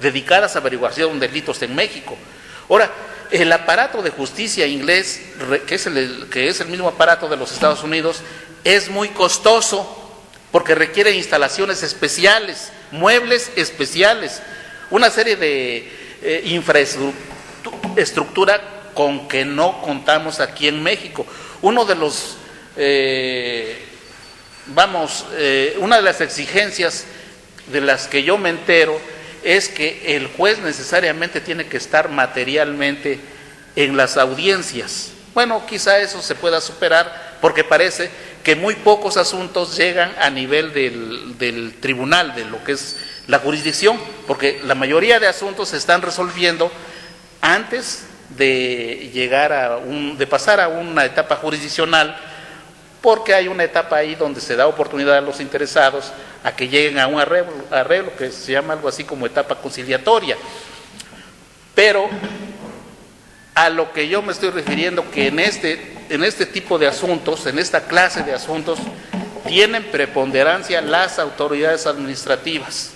dedicadas a averiguación de delitos en México. Ahora, el aparato de justicia inglés, que es el mismo aparato de los Estados Unidos, es muy costoso porque requiere instalaciones especiales, muebles especiales, una serie de infraestructura con que no contamos aquí en México. Uno de los, una de las exigencias de las que yo me entero es que el juez necesariamente tiene que estar materialmente en las audiencias. Bueno, quizá eso se pueda superar porque parece que muy pocos asuntos llegan a nivel del tribunal, de lo que es la jurisdicción, porque la mayoría de asuntos se están resolviendo antes de llegar de pasar a una etapa jurisdiccional, porque hay una etapa ahí donde se da oportunidad a los interesados a que lleguen a un arreglo que se llama algo así como etapa conciliatoria. Pero a lo que yo me estoy refiriendo, que en este tipo de asuntos, en esta clase de asuntos, tienen preponderancia las autoridades administrativas.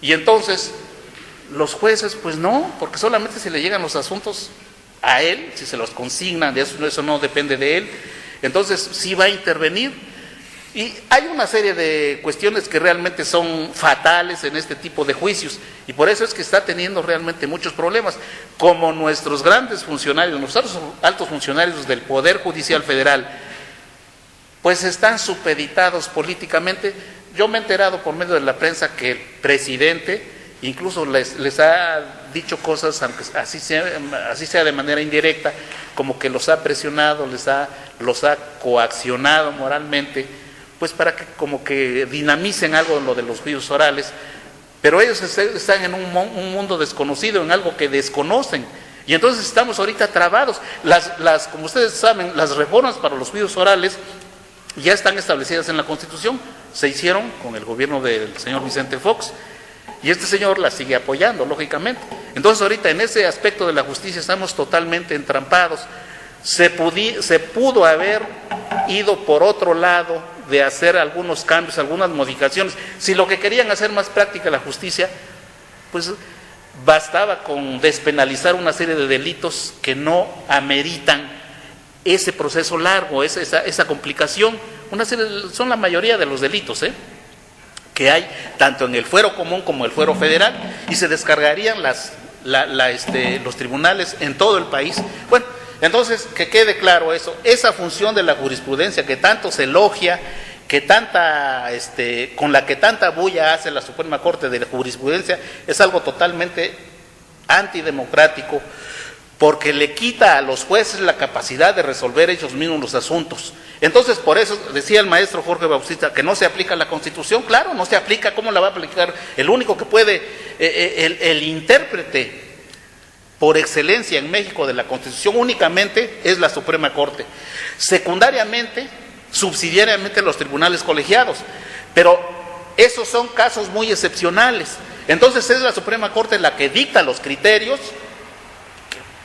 Y entonces, los jueces, pues no, porque solamente se le llegan los asuntos a él, si se los consignan, eso no depende de él, entonces sí va a intervenir. Y hay una serie de cuestiones que realmente son fatales en este tipo de juicios, y por eso es que está teniendo realmente muchos problemas. Como nuestros grandes funcionarios, nuestros altos funcionarios del Poder Judicial Federal, pues están supeditados políticamente. Yo me he enterado por medio de la prensa que el presidente incluso les ha dicho cosas, aunque así sea de manera indirecta, como que los ha presionado, los ha coaccionado moralmente, pues para que como que dinamicen algo en lo de los juicios orales, pero ellos están en un mundo desconocido, en algo que desconocen, y entonces estamos ahorita trabados. Como ustedes saben, las reformas para los juicios orales ya están establecidas en la Constitución, se hicieron con el gobierno del señor Vicente Fox, y este señor la sigue apoyando, lógicamente. Entonces ahorita en ese aspecto de la justicia estamos totalmente entrampados. Se pudo haber ido por otro lado de hacer algunos cambios, algunas modificaciones. Si lo que querían hacer más práctica la justicia, pues bastaba con despenalizar una serie de delitos que no ameritan ese proceso largo, esa complicación. Son la mayoría de los delitos, que hay tanto en el fuero común como el fuero federal, y se descargarían los tribunales en todo el país. Bueno, entonces que quede claro eso, esa función de la jurisprudencia que tanto se elogia, con la que tanta bulla hace la Suprema Corte de la Jurisprudencia, es algo totalmente antidemocrático, porque le quita a los jueces la capacidad de resolver ellos mismos los asuntos. Entonces, por eso decía el maestro Jorge Bautista que no se aplica la Constitución. Claro, no se aplica. ¿Cómo la va a aplicar? El único que puede, el intérprete por excelencia en México de la Constitución únicamente es la Suprema Corte. Secundariamente, subsidiariamente los tribunales colegiados. Pero esos son casos muy excepcionales. Entonces es la Suprema Corte la que dicta los criterios.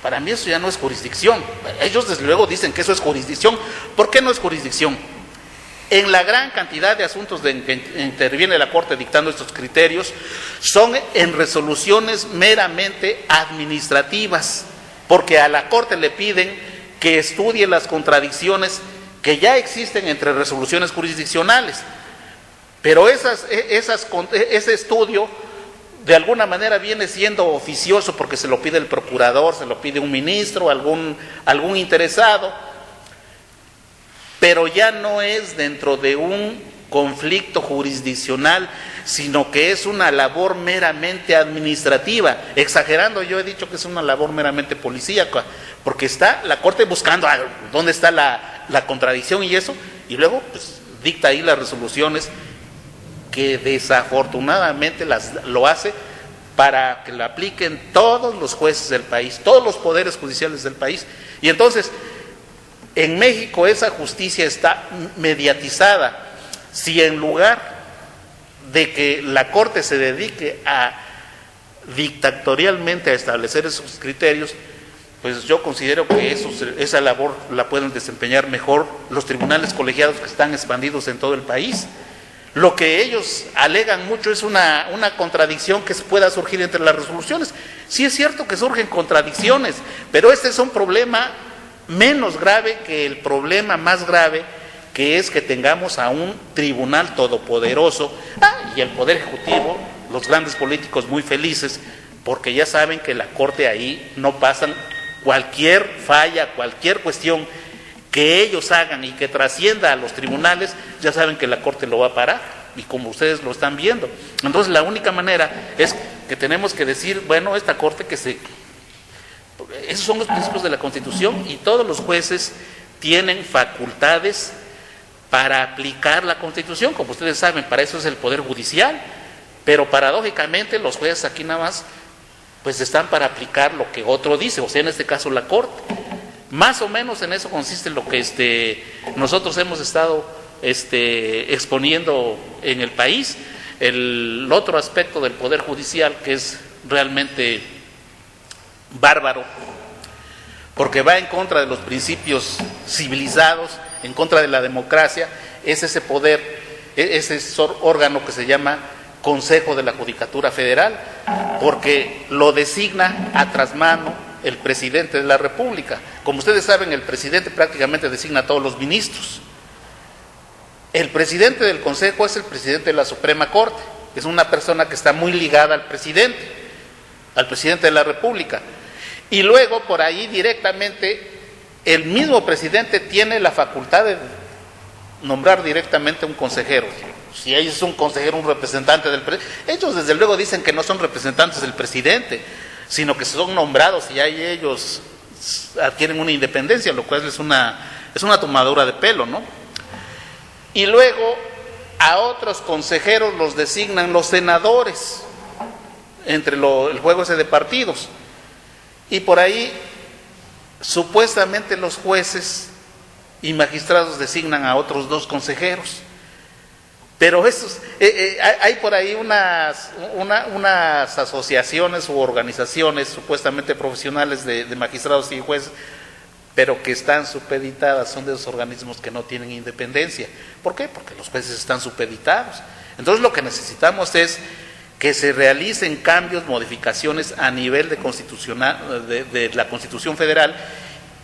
Para mí eso ya no es jurisdicción. Ellos desde luego dicen que eso es jurisdicción. ¿Por qué no es jurisdicción? En la gran cantidad de asuntos en que interviene la Corte dictando estos criterios, son en resoluciones meramente administrativas, porque a la Corte le piden que estudie las contradicciones que ya existen entre resoluciones jurisdiccionales. Pero ese estudio de alguna manera viene siendo oficioso porque se lo pide el procurador, se lo pide un ministro, algún interesado, pero ya no es dentro de un conflicto jurisdiccional, sino que es una labor meramente administrativa. Exagerando, yo he dicho que es una labor meramente policíaca, porque está la Corte buscando dónde está la contradicción y eso, y luego pues dicta ahí las resoluciones que desafortunadamente lo hace para que lo apliquen todos los jueces del país, todos los poderes judiciales del país. Y entonces, en México esa justicia está mediatizada. Si en lugar de que la Corte se dedique dictatorialmente a establecer esos criterios, pues yo considero que esa labor la pueden desempeñar mejor los tribunales colegiados que están expandidos en todo el país. Lo que ellos alegan mucho es una contradicción que pueda surgir entre las resoluciones. Sí es cierto que surgen contradicciones, pero este es un problema menos grave que el problema más grave, que es que tengamos a un tribunal todopoderoso y el Poder Ejecutivo, los grandes políticos muy felices, porque ya saben que la Corte ahí no pasan cualquier falla, cualquier cuestión que ellos hagan y que trascienda a los tribunales, ya saben que la Corte lo va a parar, y como ustedes lo están viendo. Entonces la única manera es que tenemos que decir, bueno, esta Corte esos son los principios de la Constitución, y todos los jueces tienen facultades para aplicar la Constitución, como ustedes saben, para eso es el Poder Judicial, pero paradójicamente los jueces aquí nada más pues están para aplicar lo que otro dice, o sea, en este caso la Corte. Más o menos en eso consiste lo que nosotros hemos estado exponiendo en el país. El otro aspecto del Poder Judicial que es realmente bárbaro, porque va en contra de los principios civilizados, en contra de la democracia, es ese poder, ese órgano que se llama Consejo de la Judicatura Federal, porque lo designa a trasmano el presidente de la República. Como ustedes saben, el presidente prácticamente designa a todos los ministros. El presidente del Consejo es el presidente de la Suprema Corte, es una persona que está muy ligada al presidente de la República. Y luego por ahí directamente el mismo presidente tiene la facultad de nombrar directamente un consejero. Si ellos son un consejero, un representante del presidente, ellos desde luego dicen que no son representantes del presidente, sino que son nombrados y ahí ellos adquieren una independencia, lo cual es una tomadura de pelo, ¿no? Y luego a otros consejeros los designan los senadores, entre el juego ese de partidos. Y por ahí supuestamente los jueces y magistrados designan a otros 2 consejeros. Pero hay por ahí unas asociaciones u organizaciones supuestamente profesionales de magistrados y jueces, pero que están supeditadas, son de esos organismos que no tienen independencia. ¿Por qué? Porque los jueces están supeditados. Entonces lo que necesitamos es que se realicen cambios, modificaciones a nivel de la Constitución Federal,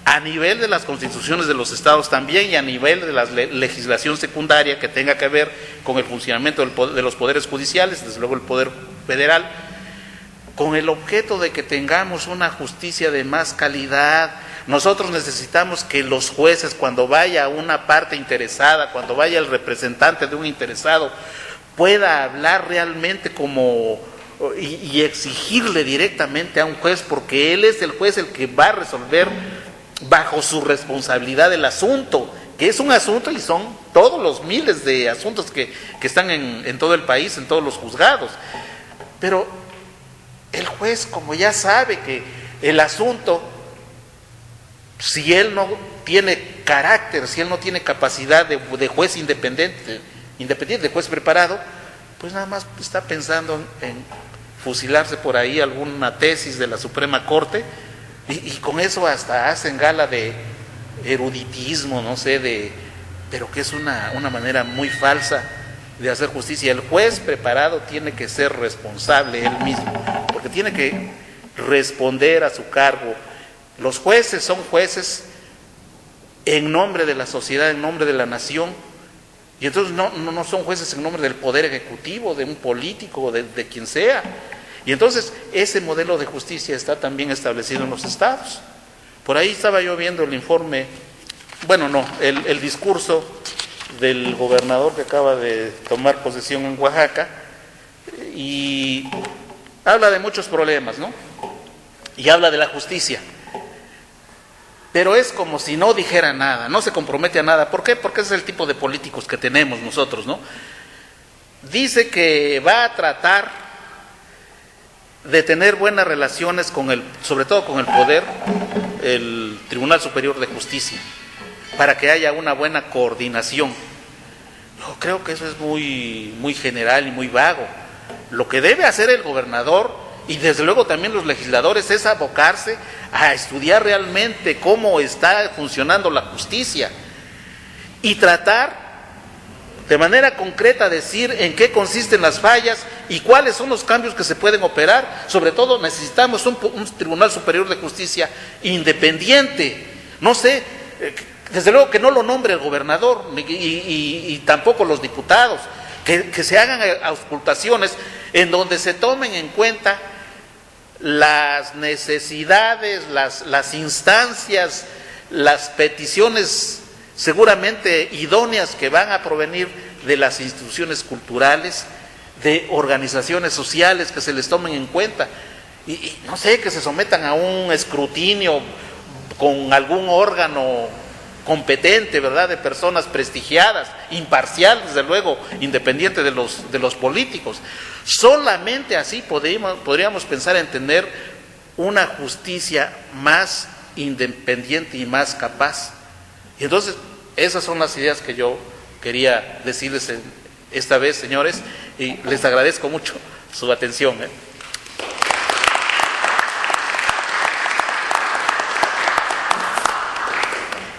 a nivel de las constituciones de los estados también, y a nivel de la legislación secundaria que tenga que ver con el funcionamiento de los poderes judiciales, desde luego el Poder Federal, con el objeto de que tengamos una justicia de más calidad. Nosotros necesitamos que los jueces, cuando vaya una parte interesada, cuando vaya el representante de un interesado, pueda hablar realmente y exigirle directamente a un juez, porque él es el juez el que va a resolver bajo su responsabilidad el asunto, que es un asunto y son todos los miles de asuntos que están en todo el país, en todos los juzgados. Pero el juez, como ya sabe que el asunto, si él no tiene carácter, si él no tiene capacidad de juez independiente, de juez preparado, pues nada más está pensando en fusilarse por ahí alguna tesis de la Suprema Corte, y con eso hasta hacen gala de eruditismo, no sé, pero que es una manera muy falsa de hacer justicia. El juez preparado tiene que ser responsable él mismo, porque tiene que responder a su cargo. Los jueces son jueces en nombre de la sociedad, en nombre de la nación, y entonces no son jueces en nombre del Poder Ejecutivo, de un político, de quien sea. Y entonces ese modelo de justicia está también establecido en los estados. Por ahí estaba yo viendo el informe, el discurso del gobernador que acaba de tomar posesión en Oaxaca, y habla de muchos problemas, ¿no? Y habla de la justicia. Pero es como si no dijera nada, no se compromete a nada. ¿Por qué? Porque ese es el tipo de políticos que tenemos nosotros, ¿no? Dice que va a tratar de tener buenas relaciones sobre todo con el poder, el Tribunal Superior de Justicia, para que haya una buena coordinación. Yo creo que eso es muy, muy general y muy vago. Lo que debe hacer el gobernador, y desde luego también los legisladores, es abocarse a estudiar realmente cómo está funcionando la justicia y tratar de manera concreta decir en qué consisten las fallas y cuáles son los cambios que se pueden operar. Sobre todo necesitamos un Tribunal Superior de Justicia independiente. No sé, desde luego que no lo nombre el gobernador y tampoco los diputados, que se hagan auscultaciones en donde se tomen en cuenta las necesidades, las instancias, las peticiones seguramente idóneas que van a provenir de las instituciones culturales, de organizaciones sociales, que se les tomen en cuenta y no sé, que se sometan a un escrutinio con algún órgano competente, ¿verdad?, de personas prestigiadas, imparcial, desde luego, independiente de los políticos. Solamente así podríamos pensar en tener una justicia más independiente y más capaz. Y entonces, esas son las ideas que yo quería decirles esta vez, señores, y les agradezco mucho su atención.